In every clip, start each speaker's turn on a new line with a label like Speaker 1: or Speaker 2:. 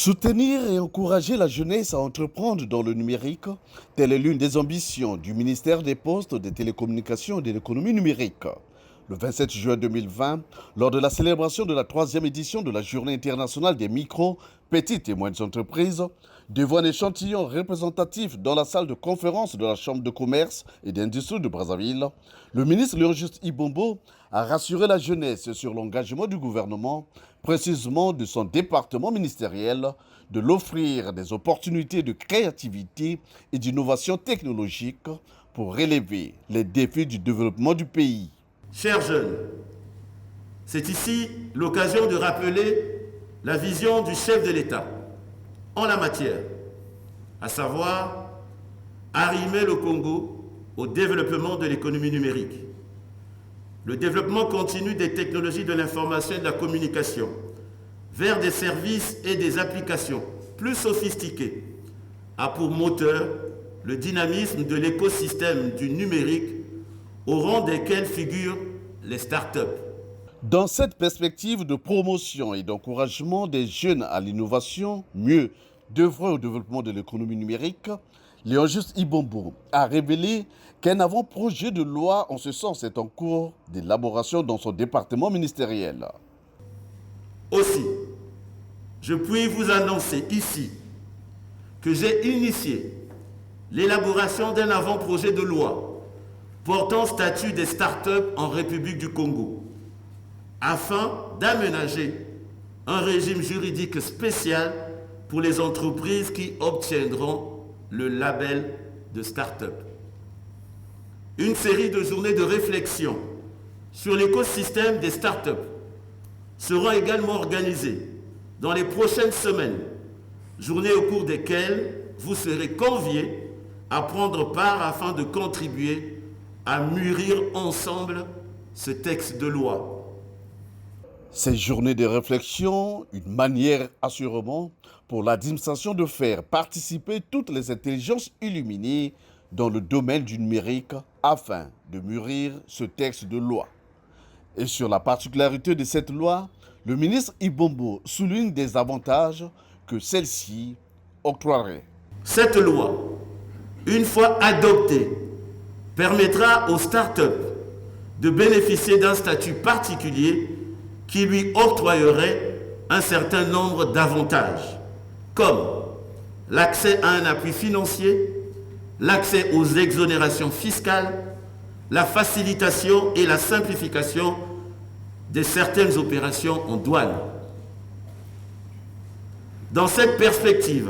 Speaker 1: Soutenir et encourager la jeunesse à entreprendre dans le numérique, telle est l'une des ambitions du ministère des Postes, des Télécommunications et de l'économie numérique. Le 27 juin 2020, lors de la célébration de la troisième édition de la Journée internationale des micro, petites et moyennes entreprises, devant un échantillon représentatif dans la salle de conférence de la Chambre de commerce et d'industrie de Brazzaville, le ministre Léon-Juste Ibombo a rassuré la jeunesse sur l'engagement du gouvernement, précisément de son département ministériel, de l'offrir des opportunités de créativité et d'innovation technologique pour relever les défis du développement du pays.
Speaker 2: Chers jeunes, c'est ici l'occasion de rappeler la vision du chef de l'État en la matière, à savoir arrimer le Congo au développement de l'économie numérique. Le développement continu des technologies de l'information et de la communication vers des services et des applications plus sophistiquées a pour moteur le dynamisme de l'écosystème du numérique au rang desquels figurent les startups.
Speaker 1: Dans cette perspective de promotion et d'encouragement des jeunes à l'innovation, mieux d'œuvrer au développement de l'économie numérique, Léon-Juste Ibombo a révélé qu'un avant-projet de loi en ce sens est en cours d'élaboration dans son département ministériel.
Speaker 2: Aussi, je puis vous annoncer ici que j'ai initié l'élaboration d'un avant-projet de loi portant statut des startups en République du Congo, afin d'aménager un régime juridique spécial pour les entreprises qui obtiendront le label de start-up. Une série de journées de réflexion sur l'écosystème des start-up seront également organisées dans les prochaines semaines, journées au cours desquelles vous serez conviés à prendre part afin de contribuer à mûrir ensemble ce texte de loi.
Speaker 1: Ces journées de réflexion, une manière assurément pour l'administration de faire participer toutes les intelligences illuminées dans le domaine du numérique afin de mûrir ce texte de loi. Et sur la particularité de cette loi, le ministre Ibombo souligne des avantages que celle-ci octroierait.
Speaker 2: Cette loi, une fois adoptée, permettra aux startups de bénéficier d'un statut particulier qui lui octroyerait un certain nombre d'avantages, comme l'accès à un appui financier, l'accès aux exonérations fiscales, la facilitation et la simplification de certaines opérations en douane. Dans cette perspective,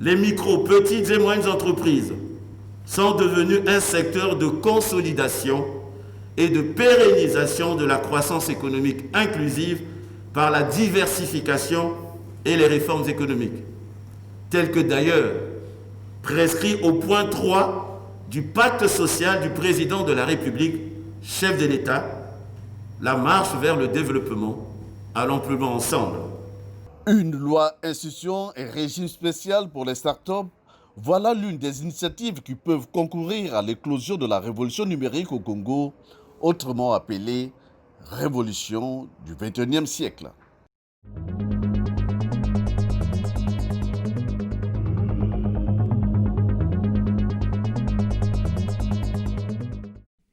Speaker 2: les micro, petites et moyennes entreprises sont devenues un secteur de consolidation et de pérennisation de la croissance économique inclusive par la diversification et les réformes économiques, telles que d'ailleurs prescrit au point 3 du pacte social du président de la République, chef de l'État, la marche vers le développement, allons plus loin ensemble.
Speaker 1: Une loi institution et régime spécial pour les startups, voilà l'une des initiatives qui peuvent concourir à l'éclosion de la révolution numérique au Congo, autrement appelée révolution du XXIe siècle.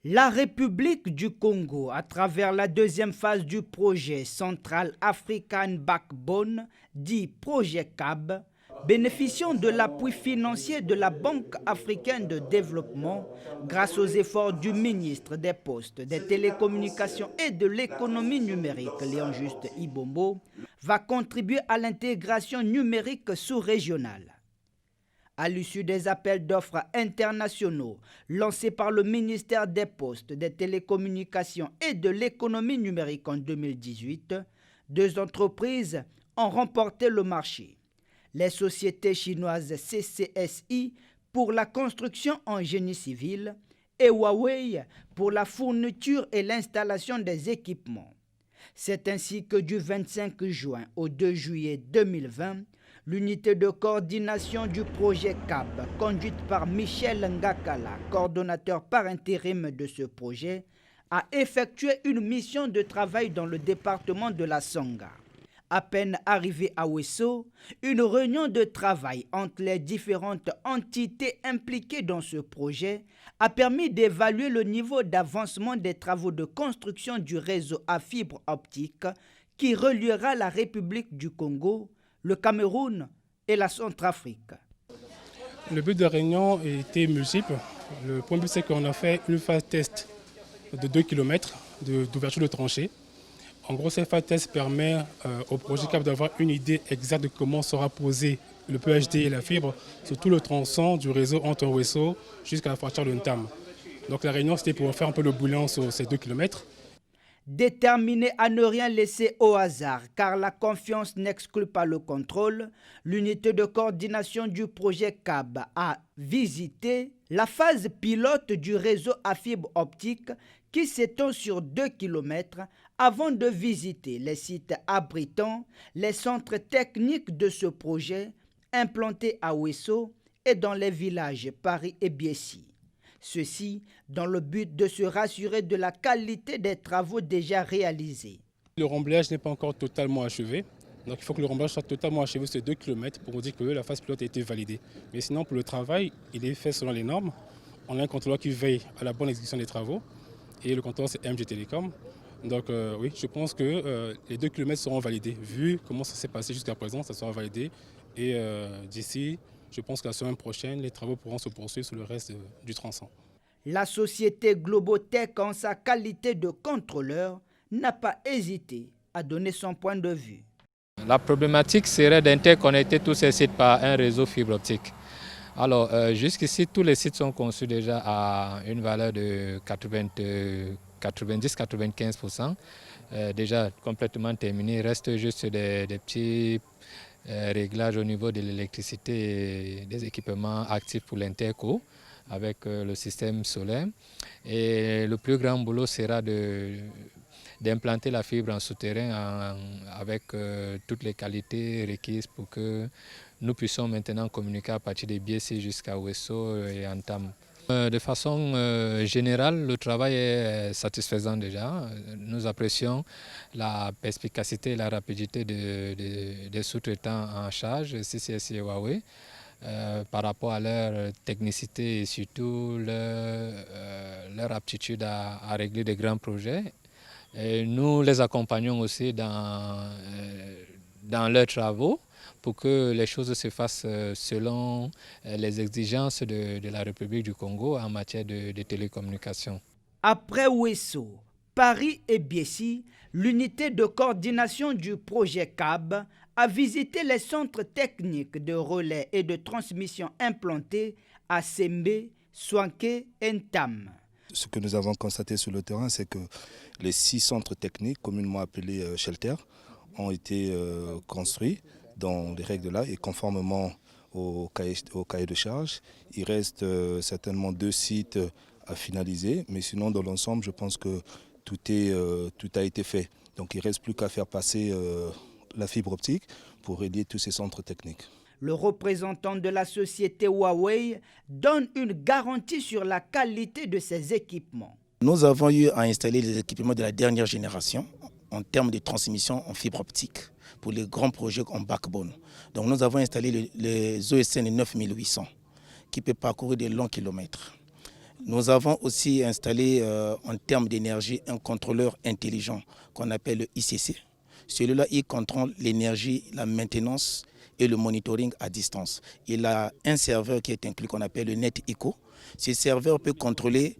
Speaker 3: La République du Congo, à travers la deuxième phase du projet Central African Backbone, dit projet CAB, bénéficiant de l'appui financier de la Banque africaine de développement grâce aux efforts du ministre des Postes, des Télécommunications et de l'économie numérique, Léon-Juste Ibombo, va contribuer à l'intégration numérique sous-régionale. À l'issue des appels d'offres internationaux lancés par le ministère des Postes, des Télécommunications et de l'économie numérique en 2018, deux entreprises ont remporté le marché. Les sociétés chinoises CCSI pour la construction en génie civil et Huawei pour la fourniture et l'installation des équipements. C'est ainsi que du 25 juin au 2 juillet 2020, l'unité de coordination du projet CAB, conduite par Michel Ngakala, coordonnateur par intérim de ce projet, a effectué une mission de travail dans le département de la Songa. À peine arrivé à Ouesso, une réunion de travail entre les différentes entités impliquées dans ce projet a permis d'évaluer le niveau d'avancement des travaux de construction du réseau à fibre optique qui reliera la République du Congo, le Cameroun et la Centrafrique.
Speaker 4: Le but de la réunion était multiple. Le premier but, c'est qu'on a fait une phase test de 2 km d'ouverture de tranchées. En gros, cette phase test permet au projet CAB d'avoir une idée exacte de comment sera posé le PHD et la fibre sur tout le tronçon du réseau entre Ouesso jusqu'à la frontière de Ntam. Donc la réunion, c'était pour faire un peu le bilan sur ces 2 km.
Speaker 3: Déterminé à ne rien laisser au hasard, car la confiance n'exclut pas le contrôle, l'unité de coordination du projet CAB a visité la phase pilote du réseau à fibre optique qui s'étend sur 2 km avant de visiter les sites abritant les centres techniques de ce projet implantés à Ouesso et dans les villages Paris et Biessi. Ceci dans le but de se rassurer de la qualité des travaux déjà réalisés.
Speaker 4: Le remblage n'est pas encore totalement achevé. Donc il faut que le remblage soit totalement achevé sur 2 km pour dire que la phase pilote a été validée. Mais sinon, pour le travail, il est fait selon les normes. On a un contrôleur qui veille à la bonne exécution des travaux. Et le contrôleur, c'est MG Télécom. Donc oui, je pense que les 2 km seront validés. Vu comment ça s'est passé jusqu'à présent, ça sera validé. Et d'ici, je pense que la semaine prochaine, les travaux pourront se poursuivre sur le reste du tronçon.
Speaker 3: La société Globotech, en sa qualité de contrôleur, n'a pas hésité à donner son point de vue.
Speaker 5: La problématique serait d'interconnecter tous ces sites par un réseau fibre optique. Alors jusqu'ici, tous les sites sont conçus déjà à une valeur de 90-95%. Déjà complètement terminé. Il reste juste des petits réglages au niveau de l'électricité et des équipements actifs pour l'interco avec le système solaire. Et le plus grand boulot sera d'implanter la fibre en souterrain avec toutes les qualités requises pour que nous puissions maintenant communiquer à partir des Biessi jusqu'à Ouesso et Ntam. De façon générale, le travail est satisfaisant déjà. Nous apprécions la perspicacité et la rapidité des sous-traitants en charge, CCS et Huawei, par rapport à leur technicité et surtout leur aptitude à régler des grands projets. Et nous les accompagnons aussi dans leurs travaux pour que les choses se fassent selon les exigences de la République du Congo en matière de télécommunications.
Speaker 3: Après Ouesso, Paris et Biessi, l'unité de coordination du projet CAB a visité les centres techniques de relais et de transmission implantés à Sembe, Soanké et Ntam.
Speaker 6: Ce que nous avons constaté sur le terrain, c'est que les 6 centres techniques, communément appelés shelters, ont été construits dans les règles de l'art et conformément au cahier de charge. Il reste certainement 2 sites à finaliser, mais sinon dans l'ensemble, je pense que tout a été fait. Donc il ne reste plus qu'à faire passer la fibre optique pour relier tous ces centres techniques.
Speaker 3: Le représentant de la société Huawei donne une garantie sur la qualité de ces équipements.
Speaker 7: Nous avons eu à installer les équipements de la dernière génération en termes de transmission en fibre optique pour les grands projets en backbone. Donc nous avons installé les OSN 9800 qui peuvent parcourir des longs kilomètres. Nous avons aussi installé en termes d'énergie un contrôleur intelligent qu'on appelle le ICC. Celui-là, il contrôle l'énergie, la maintenance et le monitoring à distance. Il a un serveur qui est inclus qu'on appelle le NetEco. Ce serveur peut contrôler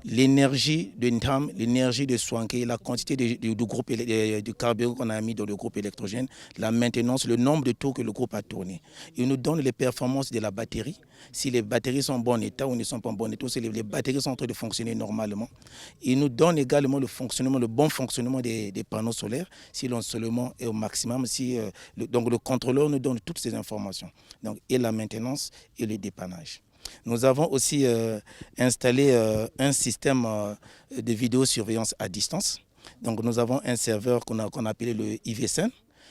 Speaker 7: l'énergie de Ntam, l'énergie de Soanké, la quantité du carburant qu'on a mis dans le groupe électrogène, la maintenance, le nombre de tours que le groupe a tourné. Il nous donne les performances de la batterie, si les batteries sont en bon état ou ne sont pas en bon état, si les batteries sont en train de fonctionner normalement. Il nous donne également le bon fonctionnement des panneaux solaires, si l'ensoleillement est au maximum. Donc le contrôleur nous donne toutes ces informations, donc, et la maintenance et le dépannage. Nous avons aussi installé un système de vidéosurveillance à distance. Donc nous avons un serveur qu'on a appelé le IVSN.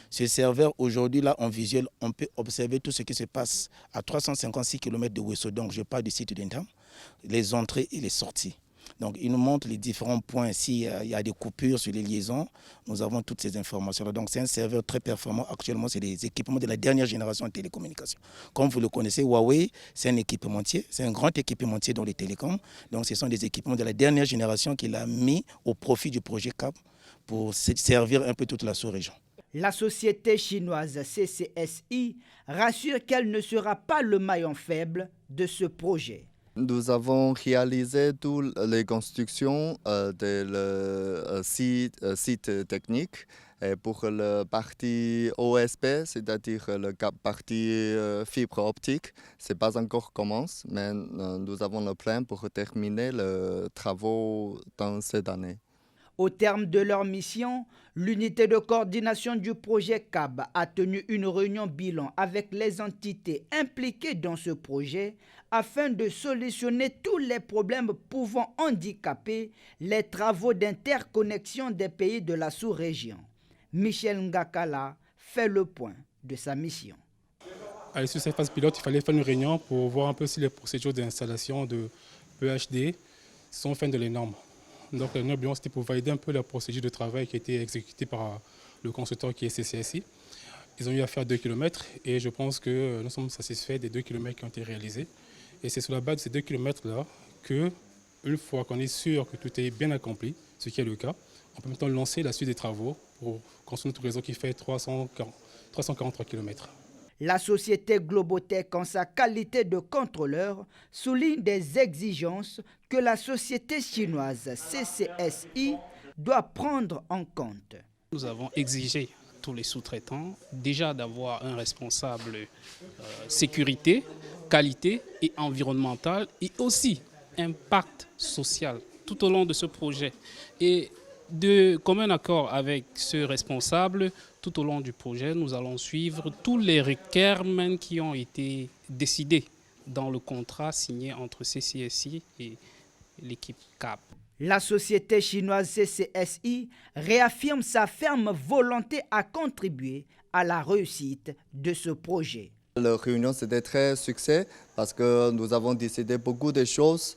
Speaker 7: Ce serveur, aujourd'hui, là, en visuel, on peut observer tout ce qui se passe à 356 km de Ouesso. Donc je parle du site d'Intam, les entrées et les sorties. Donc il nous montre les différents points. S'il y a des coupures sur les liaisons, nous avons toutes ces informations. Donc c'est un serveur très performant. Actuellement, c'est des équipements de la dernière génération de télécommunications. Comme vous le connaissez, Huawei, c'est un équipementier, c'est un grand équipementier dans les télécoms. Donc ce sont des équipements de la dernière génération qu'il a mis au profit du projet CAB pour servir un peu toute la sous-région.
Speaker 3: La société chinoise CCSI rassure qu'elle ne sera pas le maillon faible de ce projet.
Speaker 8: Nous avons réalisé toutes les constructions des sites techniques. Et pour la partie OSP, c'est-à-dire la partie fibre optique, ce n'est pas encore commencé, mais nous avons le plan pour terminer les travaux dans cette année.
Speaker 3: Au terme de leur mission, l'unité de coordination du projet CAB a tenu une réunion bilan avec les entités impliquées dans ce projet afin de solutionner tous les problèmes pouvant handicaper les travaux d'interconnexion des pays de la sous-région. Michel Ngakala fait le point de sa mission.
Speaker 4: À l'issue de cette phase pilote, il fallait faire une réunion pour voir un peu si les procédures d'installation de PHD sont faites de les normes. Donc la réunion, c'était pour valider un peu la procédure de travail qui a été exécutée par le constructeur qui est CCSI. Ils ont eu à faire 2 km et je pense que nous sommes satisfaits des 2 km qui ont été réalisés. Et c'est sur la base de ces 2 km-là que, une fois qu'on est sûr que tout est bien accompli, ce qui est le cas, on peut maintenant lancer la suite des travaux pour construire notre réseau qui fait 343 km.
Speaker 3: La société Globotech, en sa qualité de contrôleur, souligne des exigences que la société chinoise CCSI doit prendre en compte.
Speaker 9: Nous avons exigé tous les sous-traitants déjà d'avoir un responsable sécurité, qualité et environnementale et aussi impact social tout au long de ce projet. Et de commun accord avec ce responsable, tout au long du projet, nous allons suivre tous les requirements qui ont été décidés dans le contrat signé entre CCSI et l'équipe CAB.
Speaker 3: La société chinoise CCSI réaffirme sa ferme volonté à contribuer à la réussite de ce projet.
Speaker 8: La réunion, c'était très succès parce que nous avons décidé beaucoup de choses,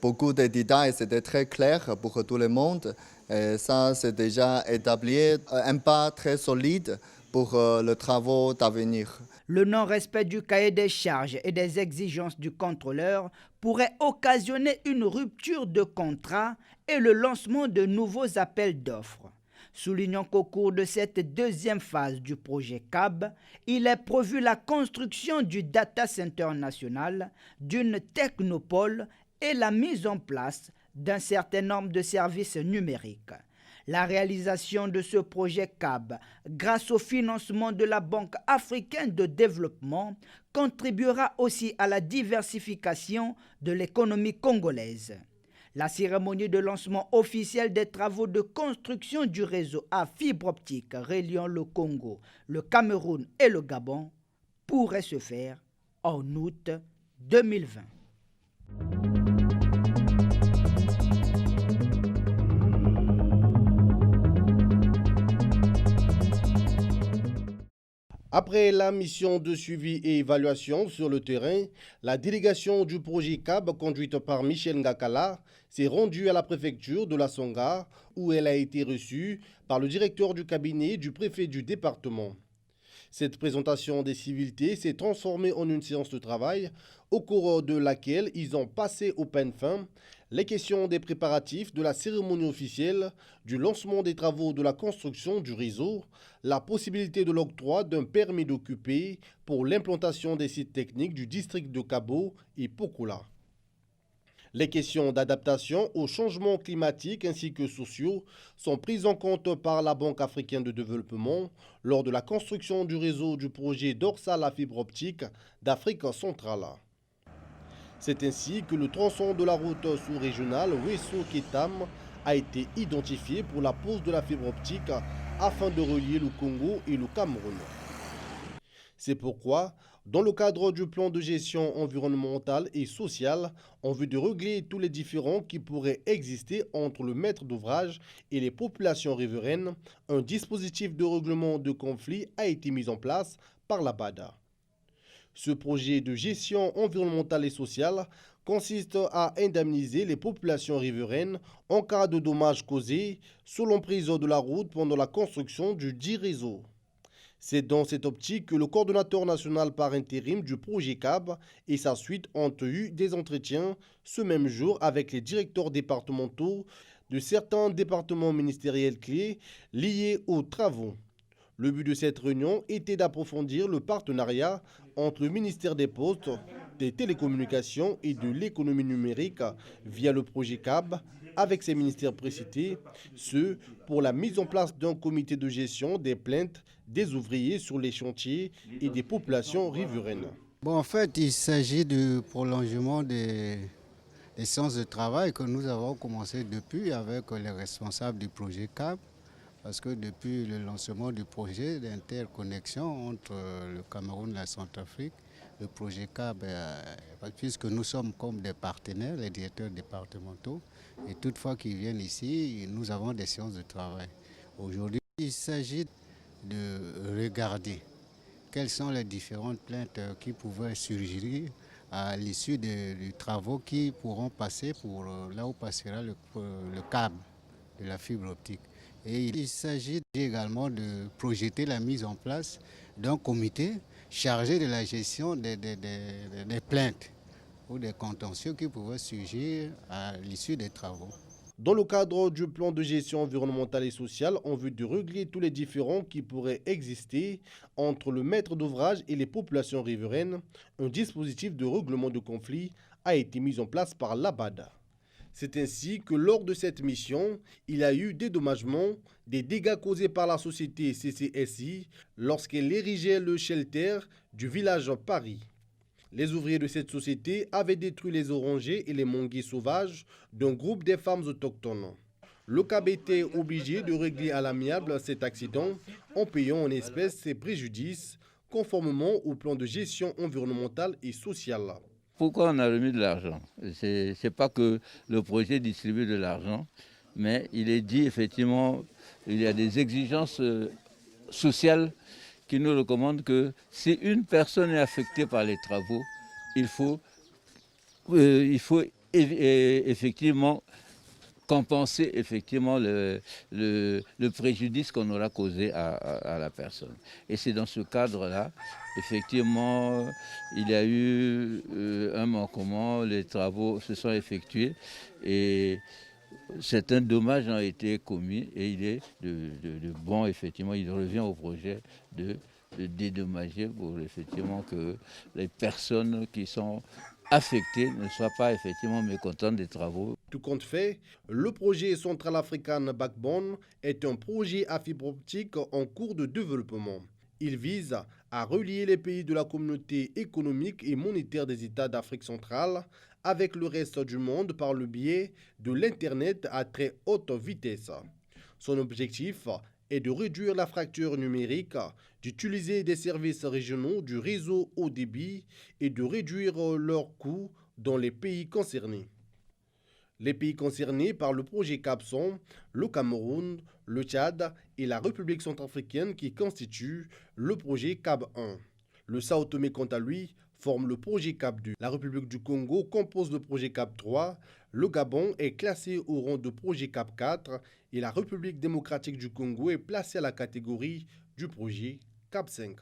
Speaker 8: beaucoup de détails, c'était très clair pour tout le monde. Et ça, c'est déjà établi un pas très solide pour les travaux d'avenir.
Speaker 3: Le non-respect du cahier des charges et des exigences du contrôleur pourrait occasionner une rupture de contrat et le lancement de nouveaux appels d'offres. Soulignons qu'au cours de cette deuxième phase du projet CAB, il est prévu la construction du data center national, d'une technopole et la mise en place d'un certain nombre de services numériques. La réalisation de ce projet CAB, grâce au financement de la Banque africaine de développement, contribuera aussi à la diversification de l'économie congolaise. La cérémonie de lancement officiel des travaux de construction du réseau à fibre optique reliant le Congo, le Cameroun et le Gabon pourrait se faire en août 2020.
Speaker 10: Après la mission de suivi et évaluation sur le terrain, la délégation du projet CAB, conduite par Michel Ngakala, s'est rendue à la préfecture de la Songa, où elle a été reçue par le directeur du cabinet du préfet du département. Cette présentation des civilités s'est transformée en une séance de travail, au cours de laquelle ils ont passé au peigne fin les questions des préparatifs de la cérémonie officielle, du lancement des travaux de la construction du réseau, la possibilité de l'octroi d'un permis d'occuper pour l'implantation des sites techniques du district de Kabo et Pokola. Les questions d'adaptation aux changements climatiques ainsi que sociaux sont prises en compte par la Banque africaine de développement lors de la construction du réseau du projet dorsal à fibre optique d'Afrique centrale. C'est ainsi que le tronçon de la route sous-régionale Ouesso-Ketam a été identifié pour la pose de la fibre optique afin de relier le Congo et le Cameroun. C'est pourquoi, dans le cadre du plan de gestion environnementale et sociale, en vue de régler tous les différends qui pourraient exister entre le maître d'ouvrage et les populations riveraines, un dispositif de règlement de conflit a été mis en place par la BADA. Ce projet de gestion environnementale et sociale consiste à indemniser les populations riveraines en cas de dommages causés sous l'emprise de la route pendant la construction du dit réseau. C'est dans cette optique que le coordonnateur national par intérim du projet CAB et sa suite ont eu des entretiens ce même jour avec les directeurs départementaux de certains départements ministériels clés liés aux travaux. Le but de cette réunion était d'approfondir le partenariat entre le ministère des Postes, des Télécommunications et de l'Économie numérique via le projet CAB avec ces ministères précités, ce pour la mise en place d'un comité de gestion des plaintes des ouvriers sur les chantiers et des populations riveraines.
Speaker 11: Bon, en fait, il s'agit du prolongement des séances de travail que nous avons commencé depuis avec les responsables du projet CAB. Parce que depuis le lancement du projet d'interconnexion entre le Cameroun et la Centrafrique, le projet CAB, puisque nous sommes comme des partenaires, les directeurs départementaux, et toutefois qu'ils viennent ici, nous avons des séances de travail. Aujourd'hui, il s'agit de regarder quelles sont les différentes plaintes qui pouvaient surgir à l'issue des travaux qui pourront passer pour là où passera le câble de la fibre optique. Et il s'agit également de projeter la mise en place d'un comité chargé de la gestion des plaintes ou des contentieux qui pouvaient surgir à l'issue des travaux.
Speaker 10: Dans le cadre du plan de gestion environnementale et sociale, en vue de régler tous les différends qui pourraient exister entre le maître d'ouvrage et les populations riveraines, un dispositif de règlement de conflits a été mis en place par l'ABAD. C'est ainsi que lors de cette mission, il y a eu dédommagement des dégâts causés par la société CCSI lorsqu'elle érigeait le shelter du village Paris. Les ouvriers de cette société avaient détruit les orangers et les manguiers sauvages d'un groupe des femmes autochtones. Le CAB était obligé de régler à l'amiable cet accident en payant en espèces ses préjudices conformément au plan de gestion environnementale et sociale.
Speaker 12: Pourquoi on a remis de l'argent? Ce n'est pas que le projet distribue de l'argent, mais il est dit effectivement, il y a des exigences sociales qui nous recommandent que si une personne est affectée par les travaux, il faut effectivement compenser effectivement le préjudice qu'on aura causé à la personne. Et c'est dans ce cadre-là, effectivement, il y a eu un manquement, les travaux se sont effectués et certains dommages ont été commis et il est bon, effectivement, il revient au projet de dédommager pour effectivement que les personnes qui sont affectés ne soient pas effectivement mécontents des travaux.
Speaker 10: Tout compte fait, le projet Central African Backbone est un projet à fibre optique en cours de développement. Il vise à relier les pays de la communauté économique et monétaire des États d'Afrique centrale avec le reste du monde par le biais de l'Internet à très haute vitesse. Son objectif est de réduire la fracture numérique, d'utiliser des services régionaux du réseau haut débit et de réduire leurs coûts dans les pays concernés. Les pays concernés par le projet CAB sont le Cameroun, le Tchad et la République centrafricaine qui constituent le projet CAB 1. Le Sao Tomé, quant à lui, forme le projet CAB 2. La République du Congo compose le projet CAB 3. Le Gabon est classé au rang de projet CAB 4 et la République démocratique du Congo est placée à la catégorie du projet CAB 5.